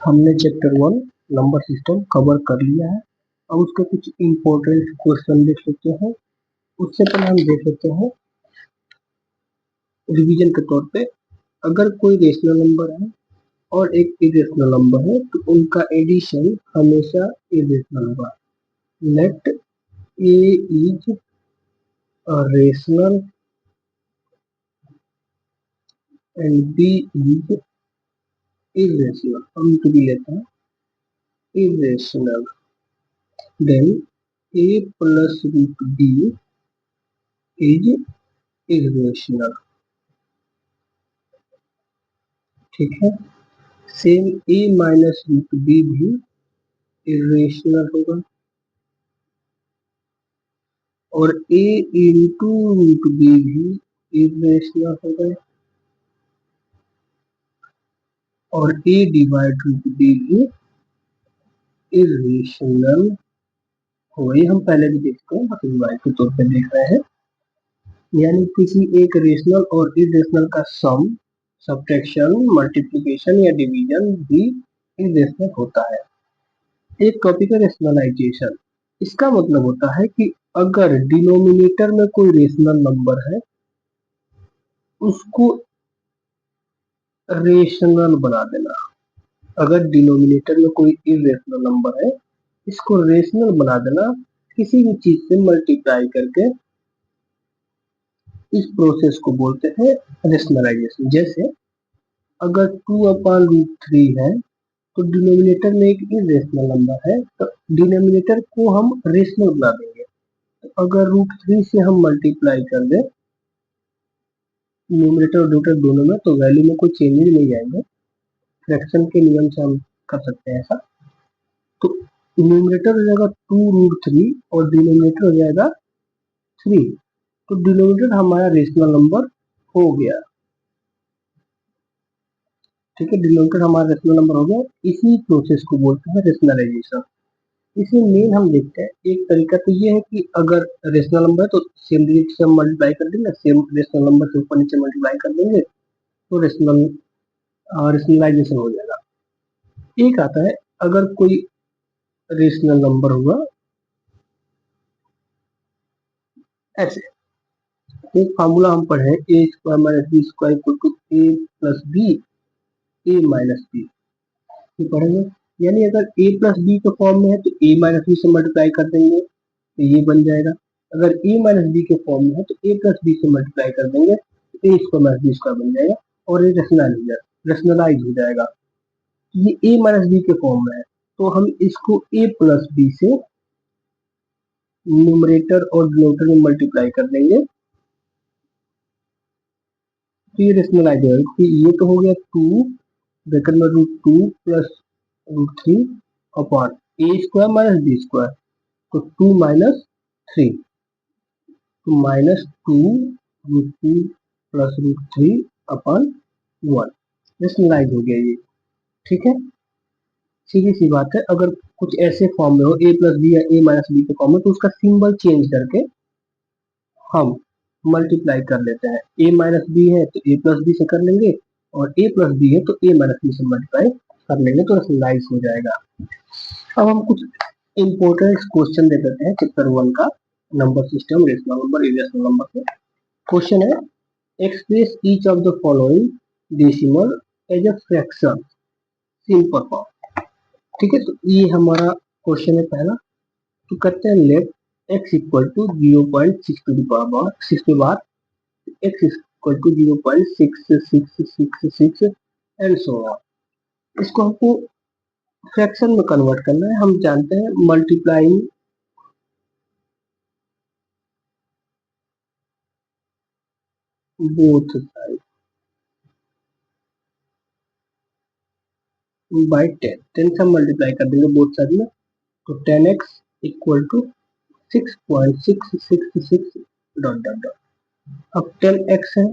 हमने chapter 1 number system cover कर लिया है। अब उसके कुछ इम्पोर्टेंट क्वेश्चन देख लेते हैं। उससे पहले हम देख लेते हैं रिवीजन के तौर पे, अगर कोई रेशनल नंबर है और एक इरेशनल नंबर है तो उनका एडिशन हमेशा इरेशनल होगा। Let A is a rational and B is irrational. हम टू भी लेते हैं irrational, then a plus root b is irrational। ठीक है, same a minus root b भी इरेशनल होगा और a इंटू रूट b भी इरेशनल होगा और a डिवाइड रूट b भी इरेशनल हो। ये हम पहले भी देखते हैं, बस डिवाइड के तौर पे देख रहे हैं। यानी किसी एक रेशनल और इरेशनल का सम, सब्ट्रैक्शन, मल्टीप्लिकेशन या डिवीजन भी इरेशनल होता है। एक टॉपिक है रेशनलाइजेशन। इसका मतलब होता है कि अगर डिनोमिनेटर में कोई रेशनल नंबर है उसको रेशनल बना देना। अगर डिनोमिनेटर में कोई इरेशनल नंबर है इसको रेशनल बना देना किसी भी चीज से मल्टीप्लाई करके। इस प्रोसेस को बोलते हैं रेशनलाइजेशन। जैसे अगर 2/√3 है तो डिनोमिनेटर में एक इरेशनल नंबर है तो डिनोमिनेटर को हम रेशनल बना देंगे। तो अगर √3 से हम मल्टीप्लाई कर दें न्यूमरेटर और डिनोमिनेटर दोनों में तो वैल्यू में कोई चेंजेस नहीं आएंगे। फ्रैक्शन के नियम से हम कर सकते हैं ऐसा। तो न्यूमरेटर हो जाएगा 2√3 और डिनोमिनेटर हो जाएगा 3। तो डिनोमिनेटर हमारा रेशनल नंबर हो गया। ठीक है, डिनोमिनेटर हमारा रेशनल नंबर हो गया। इसी प्रोसेस को बोलते हैं रेशनलाइजेशन। इसमें मेन हम देखते हैं, एक तरीका तो ये है कि अगर रेशनल नंबर है तो सेम डिजिट से हम मल्टीप्लाई कर देंगे, सेम रेशनल नंबर से ऊपर नीचे मल्टीप्लाई कर देंगे तो रेशनलाइजेशन हो जाएगा। एक आता है अगर कोई रेशनल नंबर होगा ऐसे, एक फार्मूला हम पढ़े A square minus B square equal to A plus B A minus B, ये पढ़ेंगे। यानी अगर a प्लस बी के फॉर्म में है तो a माइनस बी से मल्टीप्लाई कर देंगे तो ये बन जाएगा। अगर a माइनस बी के फॉर्म में है तो a प्लस बी से मल्टीप्लाई कर देंगे तो a square minus B square बन जाएगा और ये रेशनलाइज हो जाएगा। ये a माइनस बी के फॉर्म में है तो हम इसको a प्लस बी से न्यूमरेटर और डिनोमिनेटर में मल्टीप्लाई कर देंगे तो ये रेशनलाइज हो जाएगा। ये तो हो गया 2 ब्रैकेट में √2 plus √3 upon a square minus B square, तो 2 माइनस 3 तो -2√2 प्लस √3 अपॉन 1 रेशनलाइज हो गया ये। ठीक है, सीधी सी बात है। अगर कुछ ऐसे फॉर्म में हो a प्लस बी या a माइनस बी के फॉर्म में तो उसका सिंबल चेंज करके हम मल्टीप्लाई कर लेते हैं। a माइनस बी है तो a प्लस बी से कर लेंगे और a प्लस बी है तो a माइनस बी से मल्टीप्लाई कर लेंगे तो रेशनलाइज हो जाएगा। अब हम कुछ इंपॉर्टेंट क्वेश्चन दे देते हैं चैप्टर 1 का, number system, rational number, irrational number से। क्वेश्चन है express each of the following decimal as a fraction simple form. ठीक है, तो ये हमारा क्वेश्चन है पहला। तो करते हैं let x equal to 0.6 to the power 6 के बाद x equal to 0.6666 and so on. इसको हमको फ्रैक्शन में कन्वर्ट करना है। हम जानते हैं मल्टीप्लाइंग बोथ साइड बाई 10 से हम मल्टीप्लाई कर देंगे बोथ साइड में, तो 10x equal to 6.666 dot dot dot. अब 10x है,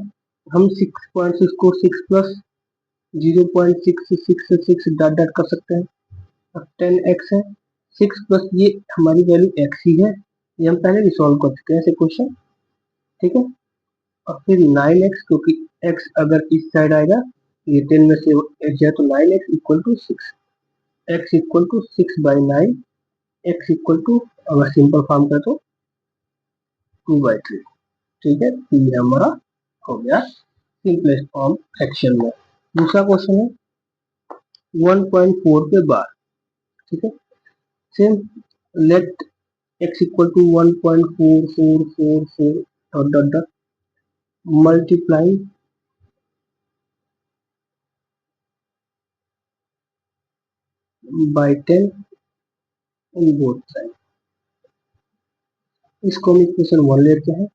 हम 6.6 को 6 प्लस 0.666 डॉट डॉट कर सकते हैं। अब 10x है, 6 प्लस ये हमारी वैल्यू x ही है, ये हम पहले भी सॉल्व कर चुके हैं ऐसे क्वेश्चन। ठीक है, और फिर 9x, क्योंकि x अगर इस साइड आएगा ये 10 में से x जाए तो 9x equal to 6। x equal to 6/9, x equal to, अगर सिंपल फॉर्म कर तो 2/3। ठीक है, तो ये हमारा हो गया सिंपलेस्ट फॉर्म फ्रैक्शन में। दूसरा क्वेश्चन है 1.4 के बाद। ठीक है, same, let x equal to 1.4444 dot dot dot multiply by 10 in both side. इसको हम इक्वेशन 1 लेते हैं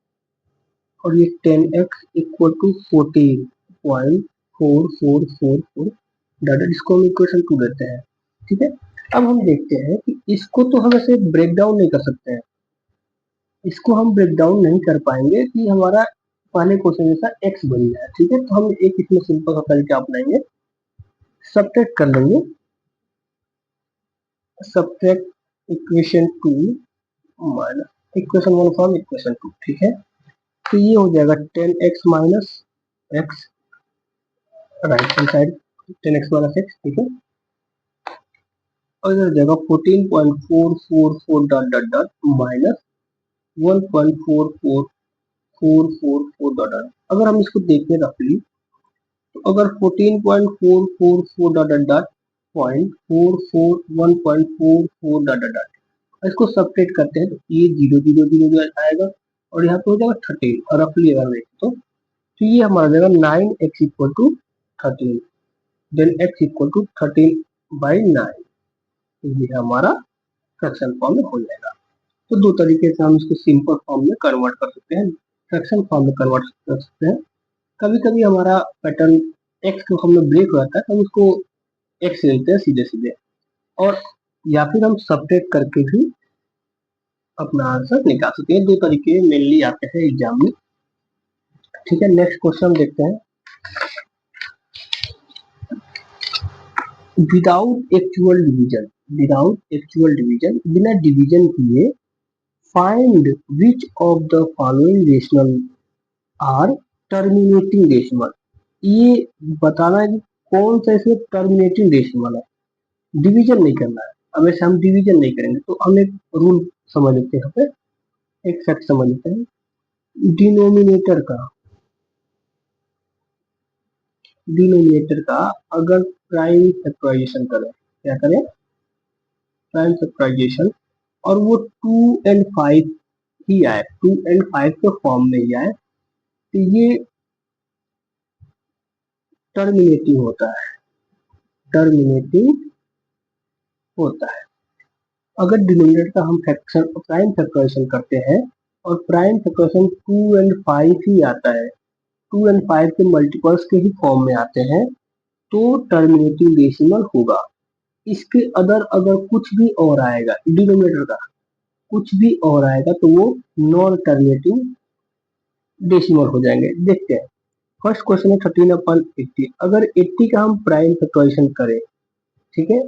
और ये 10x इक्वल टू 14.4444 डॉट, इसको हम इक्वेशन 2 लेते हैं। ठीक है, अब हम देखते हैं कि इसको तो हम ऐसे ब्रेक डाउन नहीं कर सकते हैं, इसको हम ब्रेक डाउन नहीं कर पाएंगे कि हमारा पहले क्वेश्चन जैसा x बन जाए। ठीक है, तो हम एक इसमें सिंपल सा तरीका अपनाएंगे, सब्ट्रैक्ट कर लेंगे, subtract equation 2 minus equation 1 from equation 2। ठीक है, तो ये हो जाएगा 10x minus x, right hand side 10x minus x। ठीक है, और इधर हो जाएगा 14.444 dot dot dot minus 1.44444 dot dot. अगर हम इसको देखें रफली, तो अगर 14.444 dot dot dot point 1.44 dot dot dot, इसको सब्ट्रैक्ट करते हैं तो ये 0 0 0 आएगा और यहाँ पे हो जाएगा 13, और रफली अगर देखें तो ये हमारा जाएगा 9x equal to 13, then x equal to 13/9। ये हमारा फ्रैक्शन फॉर्म में हो जाएगा। तो दो तरीके से हम इसको सिंपल फॉर्म में कन्वर्ट कर सकते हैं, फ्रैक्शन फॉर्म में कन्वर्ट कर सकते हैं। कभी कभी हमारा पैटर्न x को हमें ब्रेक हो जाता है, हम उसको x से लेते हैं सीधे सीधे, और या फिर हम सब्ट्रैक्ट करके भी अपना आंसर निकाल सकते हैं। दो तरीके मेनली आते हैं एग्जाम में। ठीक है, नेक्स्ट क्वेश्चन देखते हैं। विदाउट एक्चुअल डिवीजन, बिना डिवीजन किए find which of the following rational are terminating decimal. ये बताना है कि कौन सा इसमें टर्मिनेटिंग डेसिमल है, डिवीजन नहीं करना है। अब ऐसे हम डिवीजन नहीं करेंगे तो हम एक रूल समझ लेते हैं, यहाँ पे एक फैक्ट समझ लेते हैं। डिनोमिनेटर का अगर प्राइम फैक्टराइजेशन करें, क्या करें, प्राइम फैक्टराइजेशन, और वो 2 and 5 ही आए, 2 and 5 के फॉर्म में ही आए, तो ये टर्मिनेटिंग होता है, टर्मिनेटिंग होता है। अगर डिनोमिनेटर का हम फ्रैक्शन प्राइम फैक्टराइजेशन करते हैं और प्राइम फैक्टराइजेशन 2 and 5 ही आता है, 2 and 5 के मल्टीपल्स के ही फॉर्म में आते हैं, तो टर्मिनेटिंग डेसिमल होगा। इसके अदर अगर कुछ भी और आएगा, डिनोमिनेटर का कुछ भी और आएगा, तो वो नॉन टर्मिनेटिंग डेसिमल हो जाएंगे। देखते हैं, फर्स्ट क्वेश्चन है 13/80। अगर 80 का हम प्राइम फैक्टराइजेशन करें, ठीक है,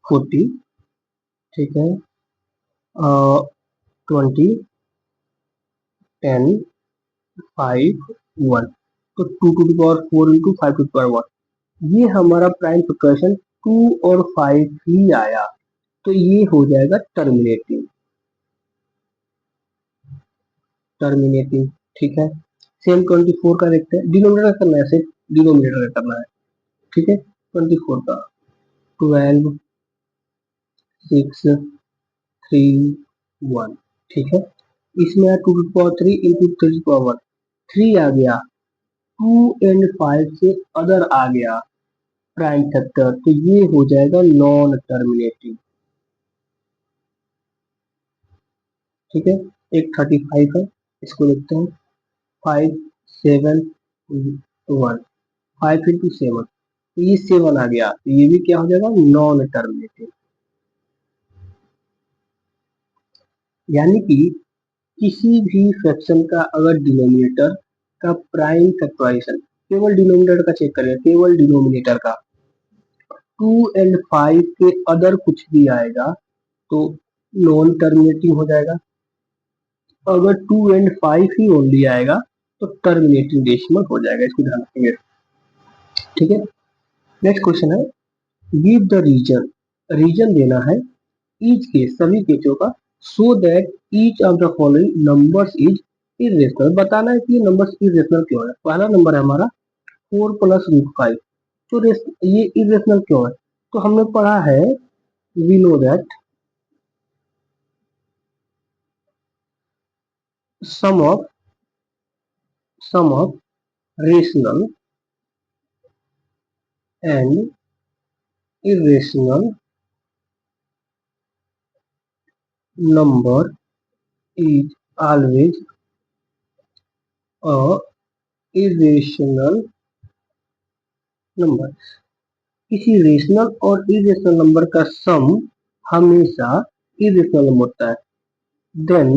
40, ठीक है, 20, 10, 5, 1, तो 2 to the power 4 into 5 to the power 1, ये हमारा प्राइम फैक्टराइजेशन 2 और 5 ही आया, तो ये हो जाएगा टर्मिनेटिंग, टर्मिनेटिंग। ठीक है, सेम 24 का देखते हैं, डिनोमिनेटर का करना है, सिर्फ डिनोमिनेटर का करना है। ठीक है, 24 का 12, 6, 3, 1। ठीक है, इसमें 2 टू पावर 3 इंटू 3 पावर 3 आ गया, 2 and 5 से अदर आ गया प्राइम फैक्टर, तो ये हो जाएगा नॉन टर्मिनेटिंग। ठीक है, एक 35 है, इसको लिखते हैं 5, 7, 1, 5 इंटू 7, तो ये 7 आ गया, तो ये भी क्या हो जाएगा, नॉन टर्मिनेटिंग। यानी कि किसी भी फ्रैक्शन का अगर डिनोमिनेटर का प्राइम फैक्टराइजेशन, केवल डिनोमिनेटर का चेक करें, केवल डिनोमिनेटर का 2 and 5 के अदर कुछ भी आएगा तो नॉन टर्मिनेटिंग हो जाएगा। अगर 2 and 5 ही ओनली आएगा तो टर्मिनेटिंग डेसिमल हो जाएगा, इसको ध्यान रखेंगे। ठीक है, नेक्स्ट क्वेश्चन है गिव द रीजन, रीजन देना है ईच केस, सभी केसों का, so that each of the following numbers is irrational, बताना है कि ये नंबर्स इरेशनल क्यों है। पहला नंबर है हमारा 4 + √5, तो ये इरेशनल क्यों है, तो हमने पढ़ा है, we know that sum of rational and irrational number is always a irrational number, किसी रेशनल और इरेशनल नंबर का सम हमेशा इरेशनल नंबर होता है। देन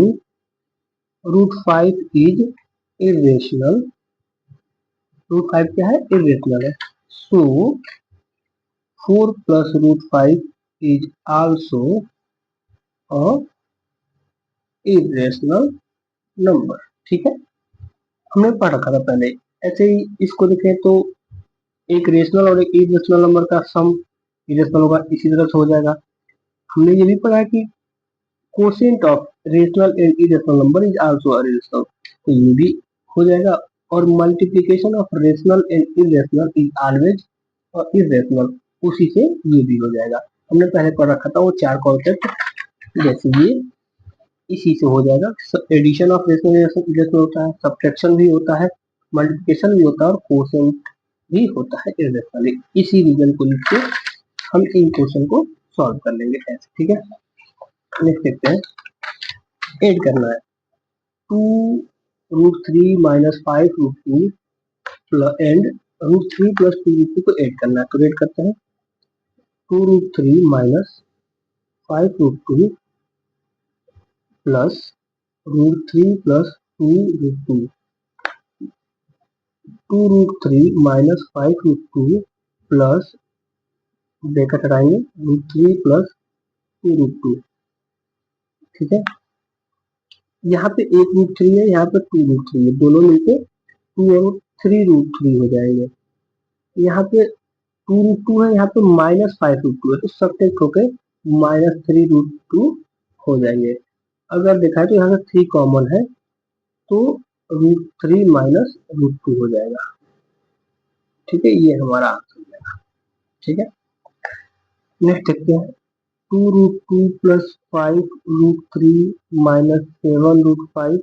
√5 इज इरेशनल, √5 क्या है, इरेशनल है। सो 4 + √5 is also a irrational number. ठीक है, हमने पढ़ रखा था पहले। ऐसे ही इसको देखें तो एक रेशनल और एक इरेशनल नंबर का सम इरेशनल होगा, इसी तरह से हो जाएगा। हमने ये भी पढ़ा है कि quotient of rational and irrational number is also a rational, तो ये भी हो जाएगा। और multiplication of rational and irrational is always irrational, उसी से ये भी हो जाएगा। हमने पहले पढ़ रखा था वो चार कॉन्सेप्ट, जैसे ये इसी से हो जाएगा। एडिशन ऑफ रेशनल इरेशनल होता है, सब्ट्रैक्शन भी होता है, मल्टीप्लिकेशन भी होता है और कोसेंट भी होता है इरेशनली। इसी रीजन को लिख के हम इन क्वेश्चन को सॉल्व कर लेंगे ऐसे। ठीक है, नेक्स्ट देखते हैं, ऐड करना है 2 √3 - 5 √2 एंड √3 + 2 को ऐड करना है, तो ऐड करते हैं 2 √3 - 5 √2 प्लस √3 + 2 √2, 2 √3 - 5 √2 प्लस ब्रैकेट हटाएंगे √3 + 2 √2। ठीक है, यहाँ पे 1 √3 है, यहाँ पे 2 √3 है, दोनों मिलके 2 और 3 √3 हो जाएंगे। यहाँ पे 2 √2 है, यहाँ पे -5 √2 है, तो सब्ट्रैक्ट होके -3 √2 हो जाएंगे। अगर देखा तो यहाँ से 3 कॉमन है, तो √3 - √2 हो जाएगा। ठीक है, ये हमारा आंसर हो जाएगा। ठीक है, नेक्स्ट देखते हैं 2 √2 + 5 √3 - 7 √5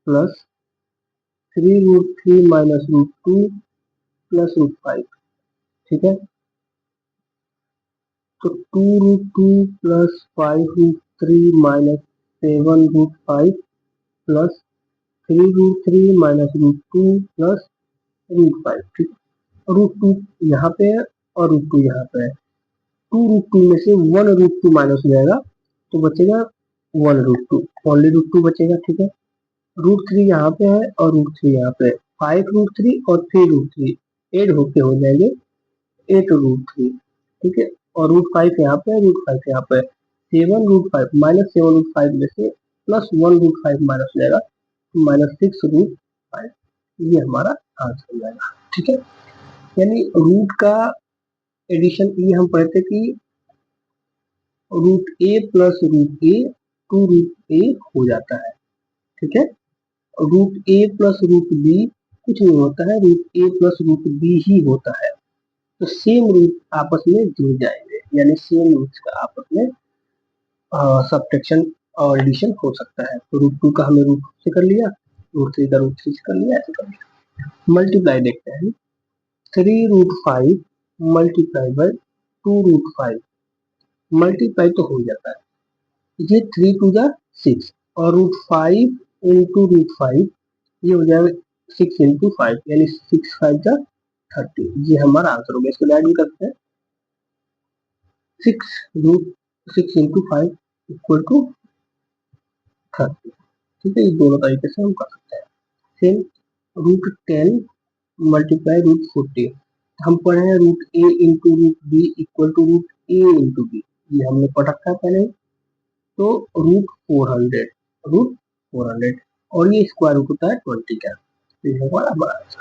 प्लस 3 √3 - √2 प्लस √5। ठीक है, तो 2 √2 + 5 √3 - 7 √5 प्लस 3 √3 - √2 प्लस √5। ठीक, √2 यहाँ पे है और √2 यहाँ पे है, 2 √2 में से 1 √2 माइनस हो जाएगा, तो बचेगा 1 √2, ओनली √2 बचेगा। ठीक है, √3 यहाँ पे है और √3 यहाँ पे है, 5 √3 और 3 √3 एड होके हो जाएंगे 8 √3। ठीक है, और √5 यहाँ पे है, √5 यहाँ पे है, 7 √5 -7 √5 में से +1 √5 माइनस हो जाएगा, -6 √5, ये हमारा आंसर हो जाएगा। ठीक है, यानी रूट का एडिशन ये हम पढ़ते थे कि √a + √a 2 √a हो जाता है। ठीक है, √a + √b कुछ नहीं होता है, √a + √b ही होता है, तो सेम रूट आपस में जुड़ जाएंगे, यानी सेम रूट्स का आपस में सब्ट्रैक्शन और एडिशन हो सकता है। तो √2 का हमने √2 से कर लिया, √3 का √3 से कर लिया, ऐसे कर लिया। मल्टीप्लाई देखते हैं, 3 √5 मल्टीप्लाई बाय 2 √5, मल्टीप्लाई तो हो जाता है, ये 3 2 जा 6 और √5 × √5 ये हो जाएगा 6 × 5, यानी 6 5 जा 30, ये हमारा आंसर हो गया। इसको ऐड भी करते हैं, 6 × 5 = 30। ठीक है, ये दोनों तरीके से हम कर सकते हैं। सेम √10 मल्टीप्लाई √40, हम पढ़े हैं √a × √b = √a × b, ये हमने पढ़ रखा है पहले। तो √400 और ये स्क्वायर रूट होता है 20 का, तो ये हमारा आंसर।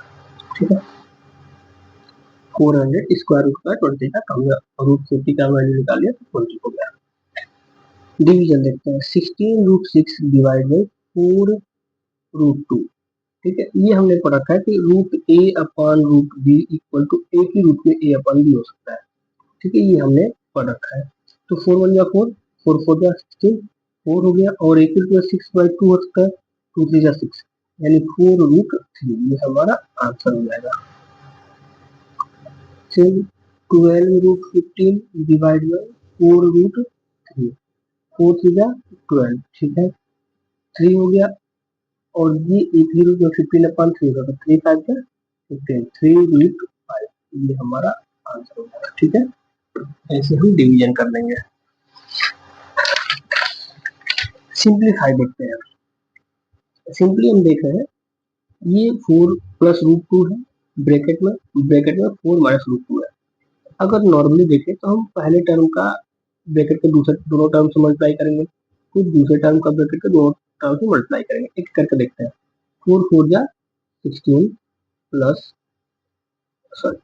ठीक है, 400 स्क्वायर रूट का 20 का कम रूट 50 का वैल्यू निकालिए तो 20 हो गया। डिवीजन देखते हैं 16 रूट 6 डिवाइड बाई 4 रूट 2। ठीक है, ये हमने पढ़ रखा है कि root A upon root B equal to एक ही रूट में ए अपॉन बी हो सकता है। ठीक है, ये हमने पढ़ रखा है। तो 4 1 जा 4, 4 4 जा 16, 4 हो गया और एक रूट में 6/2 हो सकता है, 2 3 जा 6 यानी 4 रूट 3, ये हमारा आंसर हो जाएगा। 12 रूट 15 डिवाइड बाई 4 रूट 3, 4 3 जा 12, ठीक है, 3 हो गया और ये एक ही रूट में 15 अपॉन 3 होगा, 3 5 जा 15, 3 रूट 5, ये हमारा आंसर हो जाएगा। ठीक है, ऐसे हम डिवीजन कर लेंगे। सिंप्लीफाई देखते हैं। सिंपली हम देख रहे हैं ये 4 प्लस रूट 2 है, ब्रैकेट में 4 माइनस रूट 2 है। अगर नॉर्मली देखें तो हम पहले टर्म का ब्रैकेट के दूसरे दोनों टर्म से मल्टीप्लाई करेंगे, फिर दूसरे टर्म का ब्रैकेट के दोनों टर्म से मल्टीप्लाई करेंगे। एक करके देखते हैं। 4 4 जा 16 प्लस सॉरी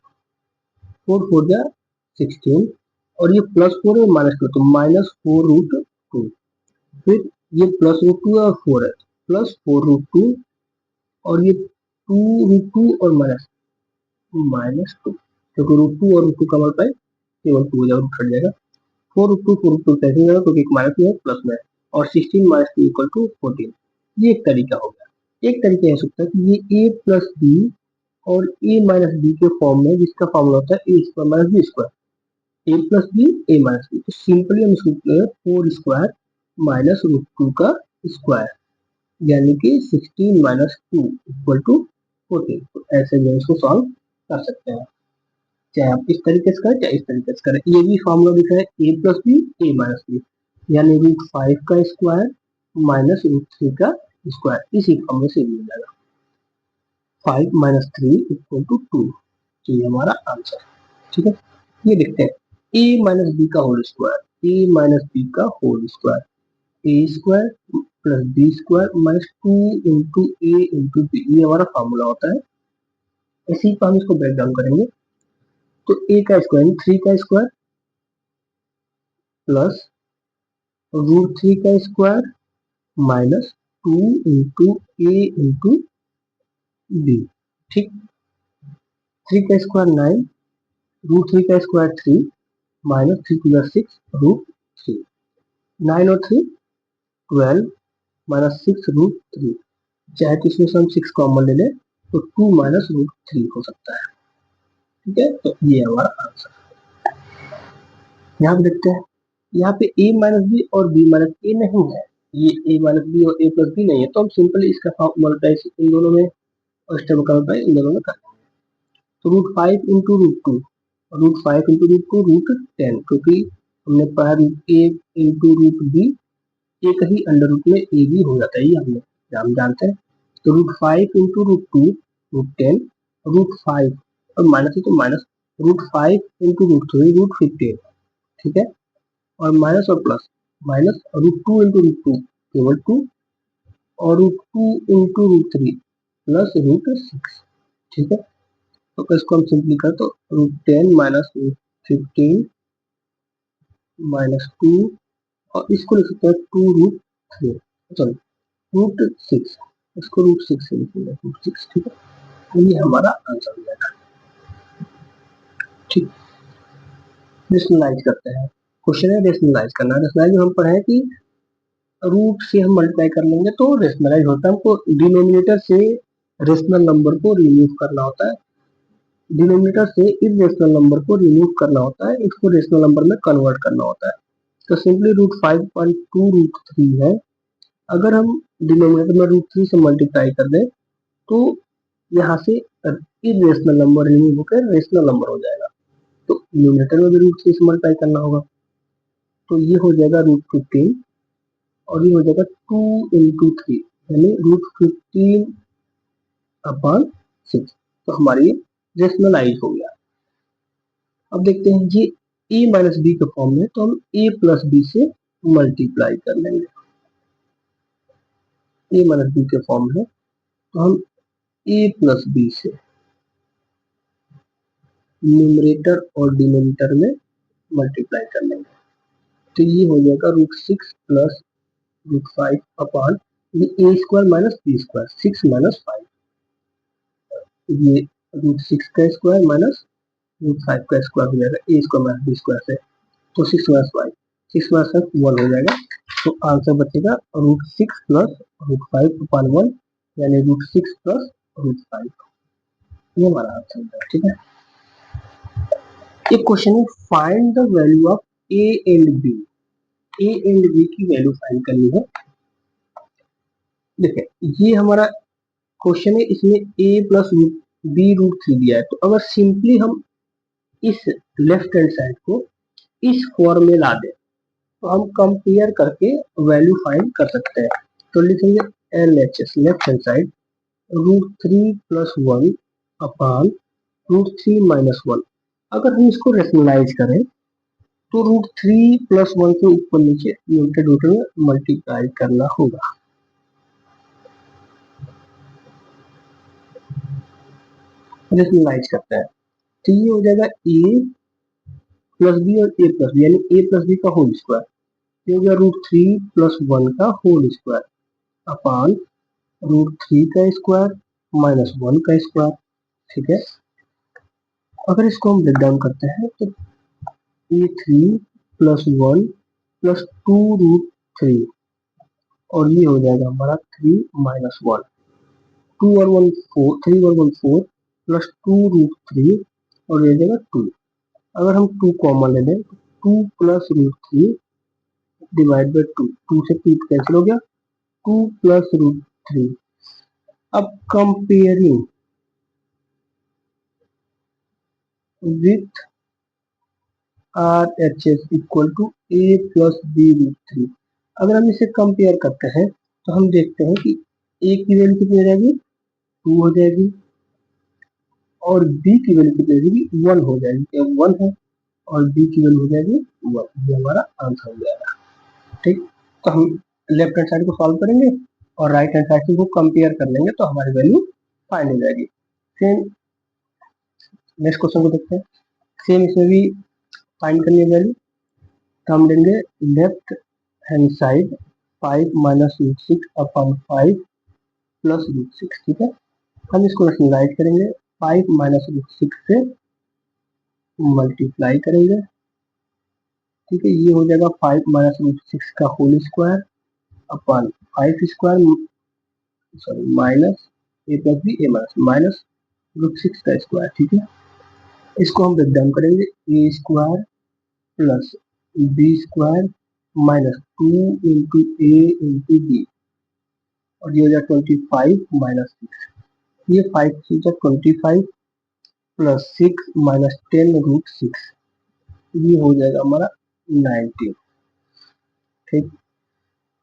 4 4 जा 16 और ये प्लस 4 है माइनस 2 तो माइनस 4 रूट 2, फिर ये प्लस रूट 2 और 4 है प्लस 4 रूट 2 और ये 2 रूट 2 और माइनस माइनस 2, क्योंकि रूट 2 और रूट 2 का मल्टीप्लाई केवल 2 हो जाएगा, रूट हट जाएगा। 4 रूट 2 कैसे जाएगा क्योंकि एक माइनस में है प्लस में है और 16 माइनस 2 इक्वल टू 14। ये एक तरीका हो गया। एक तरीका हो सकता है कि ये a प्लस बी और a माइनस बी के फॉर्म में, जिसका फॉर्मूला होता है a square minus B square, a plus B a minus B. तो सिंपली हम इसको लिखते हैं 4 स्क्वायर माइनस रूट 2 का स्क्वायर, यानी कि 16 माइनस 2 इक्वल टू 14। तो ऐसे भी इसको सॉल्व कर सकते हैं, चाहे आप इस तरीके से करें चाहे इस तरीके से करें। ये भी फॉर्मूला दिख रहा है a plus B a minus B, यानी रूट 5 का स्क्वायर माइनस रूट 3 का स्क्वायर, इसी फॉर्मूले से मिल जाएगा। 5 माइनस 3 इक्वल टू 2, तो ये हमारा आंसर है। ठीक है, ये देखते हैं a माइनस बी का whole square, a minus B का whole square, a square plus B square minus 2 into A into B, ये हमारा फॉर्मूला होता है। इसी पर हम इसको ब्रेक डाउन करेंगे। तो a का स्क्वायर 3 का स्क्वायर प्लस रूट 3 का square minus 2 into A into B. ठीक, 3 का स्क्वायर 9, रूट 3 का स्क्वायर 3 माइनस 3 टू 6 रूट 3, 9 और 3 12 माइनस 6 रूट 3, चाहे तो इसमें से हम 6 कॉमन ले लें तो 2 माइनस रूट 3 हो सकता है। ठीक है, तो ये हमारा आंसर। यहाँ पे देखते हैं, यहाँ पे a माइनस बी और b माइनस ए नहीं है, ये a माइनस बी और a प्लस बी नहीं है, तो हम सिंपली इसका मल्टीप्लाई इन दोनों में और इस टर्म का मल्टीप्लाई इन दोनों में कर देंगे। तो root 5 into root 2, root 5 into root 2 root 10, क्योंकि हमने पढ़ा root a into root b एक ही अंडर रूट में a भी हो जाता है, ये हम जानते हैं। तो root 5 into root 2 root 10, root 5 और माइनस है तो minus root 5 into root 3 root 15। ठीक है, और माइनस और plus minus root 2 into root 2 केवल 2 और root 2 into root 3 plus root 6। ठीक है, तो इसको हम सिंपली करें तो रूट 10 माइनस रूट 15 माइनस 2 और इसको लिख सकते हैं 2 रूट 3 सॉरी रूट 6, इसको रूट 6 से लिखेंगे रूट 6। ठीक है, तो ये हमारा आंसर हो जाएगा। ठीक, रेशनलाइज करते हैं। क्वेश्चन है रेशनलाइज करना। रेशनलाइज हम पढ़े कि रूट से हम मल्टीप्लाई कर लेंगे तो रेशनलाइज होता है, हमको डिनोमिनेटर से रेशनल नंबर को रिमूव करना होता है, डिनोमिनेटर से इरेशनल नंबर को रिमूव करना होता है, इसको रेशनल नंबर में कन्वर्ट करना होता है। तो सिंपली रूट 5.2 रूट 3 है, अगर हम डिनोमिनेटर में रूट 3 से मल्टीप्लाई कर दें तो यहाँ से इरेशनल नंबर रिमूव होकर रेशनल नंबर हो जाएगा। तो न्यूमरेटर में भी रूट 3 से मल्टीप्लाई करना होगा, तो ये हो जाएगा रूट 15 और ये हो जाएगा 2 इंटू 3 यानी रूट 15 अपॉन 6। तो हमारी रेशनलाइज हो गया। अब देखते हैं ये a माइनस बी के फॉर्म में, तो हम a प्लस बी से मल्टीप्लाई कर लेंगे। a माइनस बी के फॉर्म में तो हम a प्लस बी से न्यूमरेटर और डिनोमिनेटर में मल्टीप्लाई कर लेंगे। तो ये हो जाएगा √6 प्लस √5 अपॉन ये A square minus B square, 6 minus 5, ये √6 का स्क्वायर माइनस √5 का स्क्वायर हो जाएगा ए स्क्वायर माइनस बी स्क्वायर से, तो 6 माइनस 5, 6 माइनस 5 1 हो जाएगा। तो आंसर बचेगा √6 प्लस √5 अपॉन 1, यानी √6 प्लस √5, ये हमारा आंसर है। ठीक है, एक क्वेश्चन है, find the value of A and B. A and B की वैल्यू फाइंड करनी है। देखिए ये हमारा क्वेश्चन है, इसमें a प्लस बी √3 दिया है। तो अगर सिंपली हम इस लेफ्ट हैंड साइड को इस फॉर्म में ला दें तो हम कंपेयर करके वैल्यू फाइंड कर सकते हैं। तो लिखेंगे LHS left hand side √3 plus 1 upon √3 minus 1। अगर हम इसको रेशनलाइज करें तो √3 प्लस 1 के ऊपर नीचे न्यूमरेटर में मल्टीप्लाई करना होगा। रेशनलाइज करते हैं तो ये हो जाएगा a प्लस बी और a प्लस बी, यानी a प्लस बी का होल स्क्वायर, ये हो गया √3 प्लस 1 का होल स्क्वायर अपॉन √3 का स्क्वायर माइनस 1 का स्क्वायर। ठीक है, अगर इसको हम ब्रेक डाउन करते हैं तो a3 प्लस 1 प्लस 2√3, और ये हो जाएगा हमारा 3 माइनस 1, 2 और 1 4, 3 और 1 4 प्लस 2√3, और ये हो जाएगा 2। अगर हम 2 कॉमन ले लें तो 2 प्लस √3 डिवाइड बाई 2, 2 से 2 कैंसिल हो गया, 2 प्लस √3। अब comparing with RHS equal to a plus B √3। अगर हम इसे कंपेयर करते हैं तो हम देखते हैं कि a की वैल्यू कितनी हो जाएगी, 2 हो जाएगी, और b की वैल्यू कितनी हो जाएगी, 1 हो जाएगी, क्या 1 है, और b की वैल्यू हो जाएगी 1। ये हमारा आंसर हो जाएगा। ठीक, तो हम लेफ्ट हैंड साइड को सॉल्व करेंगे और राइट हैंड साइड को कंपेयर कर लेंगे तो हमारी वैल्यू फाइंड हो जाएगी। सेम नेक्स्ट क्वेश्चन को देखते हैं, सेम इसमें भी फाइंड करनी है वैल्यू। तो हम लेंगे left hand side 5 minus √6 upon 5 plus √6। ठीक है, हम इसको रेशनलाइज करेंगे, 5 माइनस √6 से मल्टीप्लाई करेंगे। ठीक है, ये हो जाएगा 5 माइनस √6 का whole square upon 5 square, sorry minus a plus B A minus √6 का स्क्वायर। ठीक है, इसको हम ब्रेक डाउन करेंगे, a square plus B square minus 2 into A into B, और ये हो जाएगा 25 माइनस 6, ये 5 से 25 प्लस 6 माइनस 10√6, ये हो जाएगा हमारा 19। ठीक,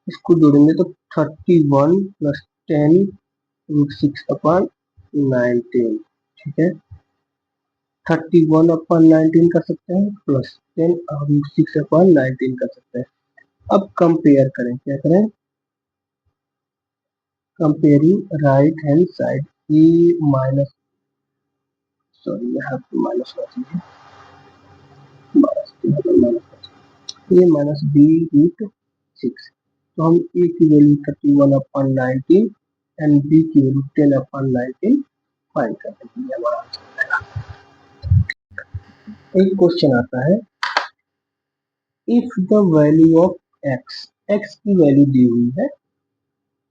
इसको जोड़ेंगे तो 31 प्लस 10√6 अपॉन 19। ठीक है, 31 अपॉन 19 कर सकते हैं, प्लस 10√6 अपॉन 19 कर सकते हैं। अब कंपेयर करें, क्या करें, कंपेयरिंग राइट हैंड साइड ए माइनस, सॉरी यहाँ पे माइनस होना चाहिए, ए माइनस बी √6। तो हम ए की वैल्यू 31 अपॉन 19 एंड बी की वैल्यू 10 अपॉन 19 फाइंड करते हैं, ये हमारा आंसर है। एक क्वेश्चन आता है, if the value of x, x की वैल्यू दी हुई है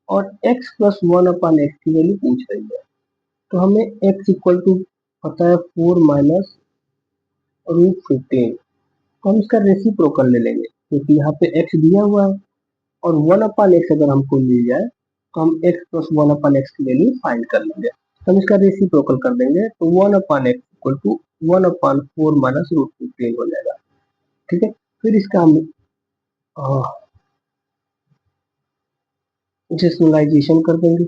और x प्लस 1 अपॉन एक्स की वैल्यू पूछ रही है, तो हमें x इक्वल टू पता है 4 माइनस √15, तो हम इसका रेसिप्रोकल ले लेंगे क्योंकि यहाँ पे x दिया हुआ है, और 1 अपॉन एक्स अगर हमको मिल जाए तो हम x प्लस 1 अपॉन एक्स की वैल्यू फाइंड कर लेंगे। तो हम इसका रेसिप्रोकल कर देंगे, तो 1 upon X equal to 1 upon 4 minus √15 हो जाएगा। ठीक है, फिर इसका हम रेशनलाइजेशन कर देंगे,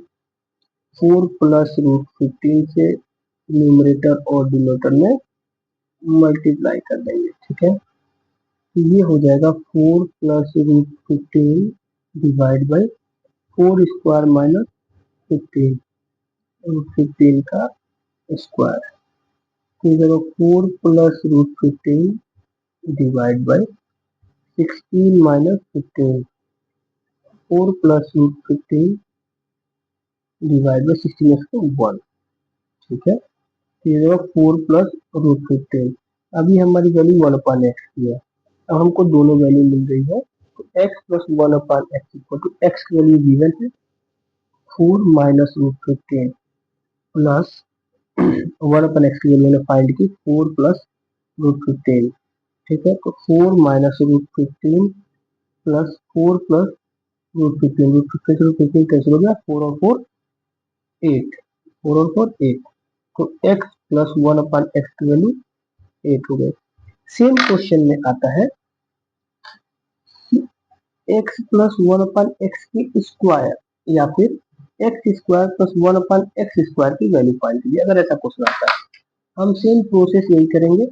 4 प्लस √15 से न्यूमरेटर और डिनोमिनेटर में मल्टीप्लाई कर देंगे। ठीक है, तो ये हो जाएगा 4 plus √15 divide by 4 square minus 15, √15 का स्क्वायर। तो 4 plus root 15 divide by 16 minus 15, 4 plus root 15 divide by 16 इसका 1, ठीक है। तो ये होगा 4 प्लस रूट 15। अभी हमारी वैल्यू 1/x की है। अब हमको दोनों वैल्यू मिल गई है, तो x plus 1/x equal to x की वैल्यू गिवन है 4 माइनस रूट 15 प्लस 1/x की वैल्यू मैंने फाइंड की 4 प्लस रूट 15, ठीक है। तो 4 minus root 15 plus 4 plus root 15, root 15 से रूट 15 कैंसिल हो गया, 4 और 4 8, 4 और 4 8, तो x प्लस 1/x की वैल्यू 8 हो गई। सेम क्वेश्चन में आता है x प्लस 1/x की स्क्वायर या फिर x square plus 1/x square की वैल्यू फाइंड कीजिए। अगर ऐसा क्वेश्चन आता है, हम सेम प्रोसेस यही करेंगे।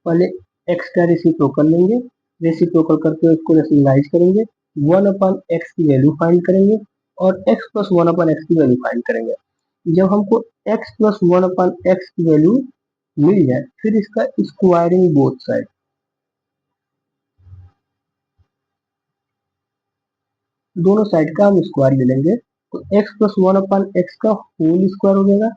पहले x का रेसिप्रोकल लेंगे, रेसिप्रोकल करके उसको रेशनलाइज करेंगे, 1/x की वैल्यू फाइंड करेंगे और x प्लस 1/x की वैल्यू फाइंड करेंगे। जब हमको x प्लस 1/x की वैल्यू मिल जाए, फिर इसका स्क्वायरिंग बोथ साइड, दोनों साइड का हम स्क्वायर ले लेंगे। तो x प्लस 1/x का होल स्क्वायर हो जाएगा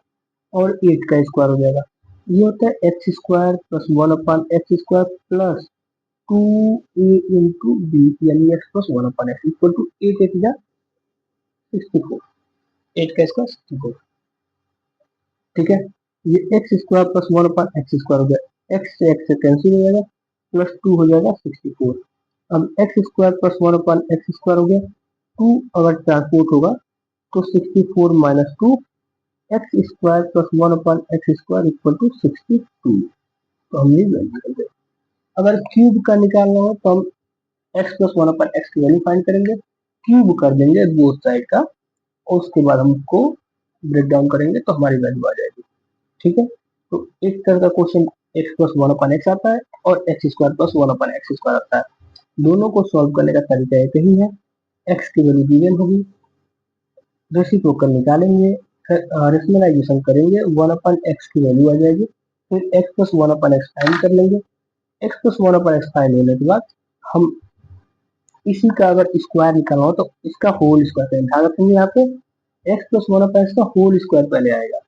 और 8 का स्क्वायर हो जाएगा। ये होता है X square plus 1/x square plus 2a into B, यानी x plus 1/x equal to 8 8 जा 64, 8 का स्क्वायर 64, ठीक है। ये x square plus 1/x square हो गया, x से कैंसिल हो जाएगा, प्लस 2 हो जाएगा 64। अब x square plus 1/x square हो गया, 2 अगर ट्रांसपोर्ट होगा तो 64 minus 2, X square plus 1/x square equal to 62। तो हमने वैल्यू निकल गई। अगर क्यूब का निकालना हो तो हम x प्लस 1/x की वैल्यू फाइंड करेंगे, क्यूब कर देंगे बोथ साइड का और उसके बाद हम उसको ब्रेक डाउन करेंगे तो हमारी वैल्यू आ जाएगी, ठीक है। तो एक तरह का क्वेश्चन x प्लस 1/x आता है और x square plus 1/x square आता है। दोनों को सॉल्व करने का तरीका एक ही है, x की वैल्यू गिवन होगी, रेसिप्रोकल निकालेंगे, रेशनलाइजेशन करेंगे, 1/x की वैल्यू आ जाएगी, फिर x प्लस 1/x फाइंड कर लेंगे। x प्लस 1/x फाइंड होने के बाद हम इसी का अगर स्क्वायर निकालना हो तो इसका होल स्क्वायर करेंगे। ध्यान रखेंगे यहाँ पे x प्लस 1/x का होल स्क्वायर पहले आएगा,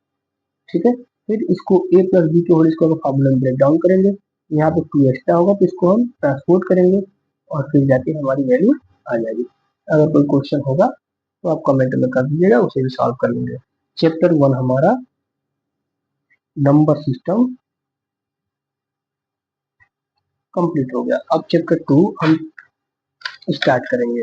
ठीक है। फिर इसको a प्लस b के होल स्क्वायर को फॉर्मूला में ब्रेक डाउन करेंगे, यहाँ पे 2 एक्स्ट्रा होगा तो इसको हम ट्रांसपोर्ट करेंगे और फिर जाके हमारी वैल्यू आ जाएगी। अगर कोई क्वेश्चन होगा तो आप कमेंट में कर दीजिएगा, उसे भी सॉल्व कर लेंगे। चैप्टर 1 हमारा नंबर सिस्टम कंप्लीट हो गया। अब चैप्टर 2 हम स्टार्ट करेंगे।